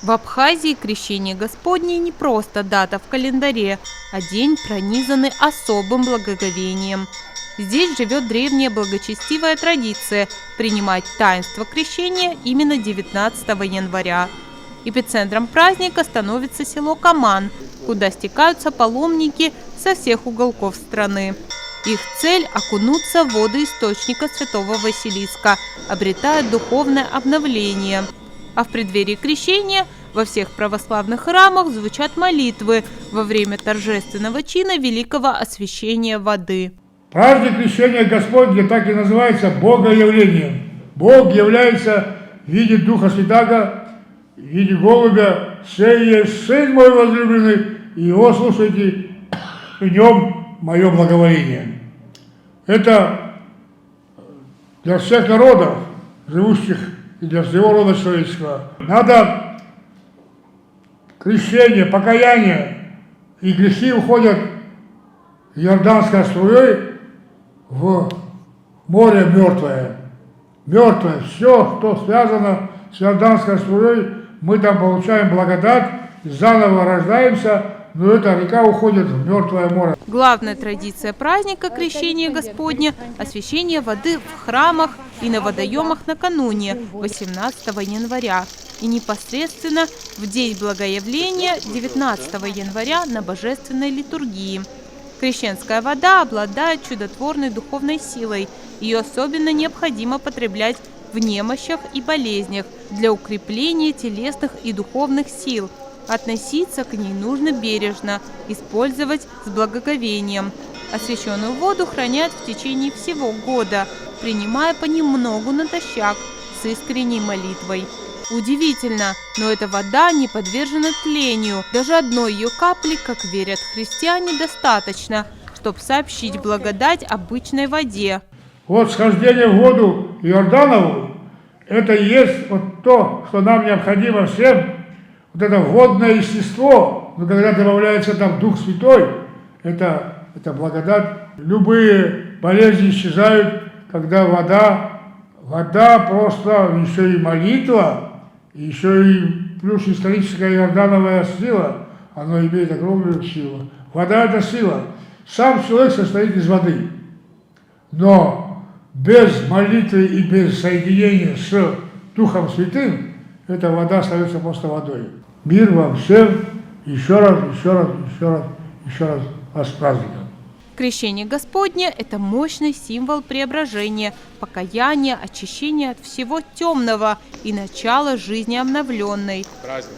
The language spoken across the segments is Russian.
В Абхазии крещение Господне не просто дата в календаре, а день, пронизанный особым благоговением. Здесь живет древняя благочестивая традиция принимать таинство крещения именно 19 января. Эпицентром праздника становится село Каман, куда стекаются паломники со всех уголков страны. Их цель – окунуться в воды источника Святого Василиска, обретая духовное обновление. А в преддверии крещения во всех православных храмах звучат молитвы во время торжественного чина великого освящения воды. Праздник крещения Господня так и называется Богоявлением. Бог является в виде Духа Святаго, в виде голубя, «Сей есть Сын мой возлюбленный, и его слушайте, в нем мое благоволение». Это для всех народов, живущих и для всего рода человеческого. Надо крещение, покаяние, и грехи уходят иорданской струей в море мертвое. Мертвое. Все, что связано с иорданской струей, мы там получаем благодать, заново рождаемся, но эта река уходит в мертвое море. Главная традиция праздника крещения Господня – освящение воды в храмах и на водоемах накануне, 18 января. И непосредственно в день Благоявления, 19 января, на божественной литургии. Крещенская вода обладает чудотворной духовной силой. Ее особенно необходимо потреблять в немощах и болезнях для укрепления телесных и духовных сил. Относиться к ней нужно бережно, использовать с благоговением. Освященную воду хранят в течение всего года, принимая понемногу натощак с искренней молитвой. Удивительно, но эта вода не подвержена тлению. Даже одной ее капли, как верят христиане, достаточно, чтобы сообщить благодать обычной воде. Вот схождение в воду Иорданову – это и есть вот то, что нам необходимо всем. Вот это водное естество, но когда добавляется там Дух Святой, это благодать. Любые болезни исчезают, когда вода просто еще и молитва, еще и плюс историческая иордановая сила, она имеет огромную силу. Вода – это сила. Сам человек состоит из воды. Но без молитвы и без соединения с Духом Святым эта вода становится просто водой. Мир вам всем, еще раз вас с праздником. Крещение Господне – это мощный символ преображения, покаяния, очищения от всего темного и начала жизни обновленной.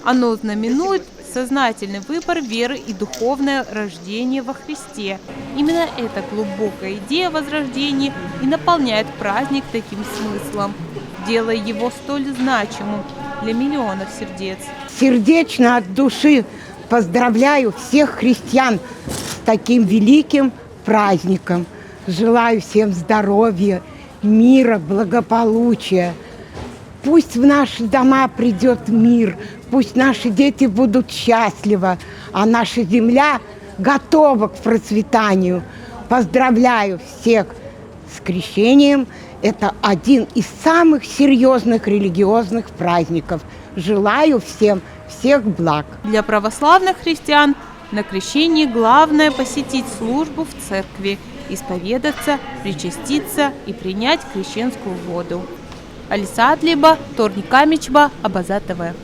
Оно знаменует сознательный выбор веры и духовное рождение во Христе. Именно эта глубокая идея возрождения и наполняет праздник таким смыслом, делая его столь значимым для миллионов сердец. Сердечно от души поздравляю всех христиан с таким великим праздником. Желаю всем здоровья, мира, благополучия. Пусть в наши дома придет мир, пусть наши дети будут счастливы, а наша земля готова к процветанию. Поздравляю всех с крещением. Это один из самых серьезных религиозных праздников. Желаю всем всех благ. Для православных христиан на крещении главное посетить службу в церкви, исповедаться, причаститься и принять крещенскую воду. Алиса Адлиба, Торник Камичба, Абаза ТВ.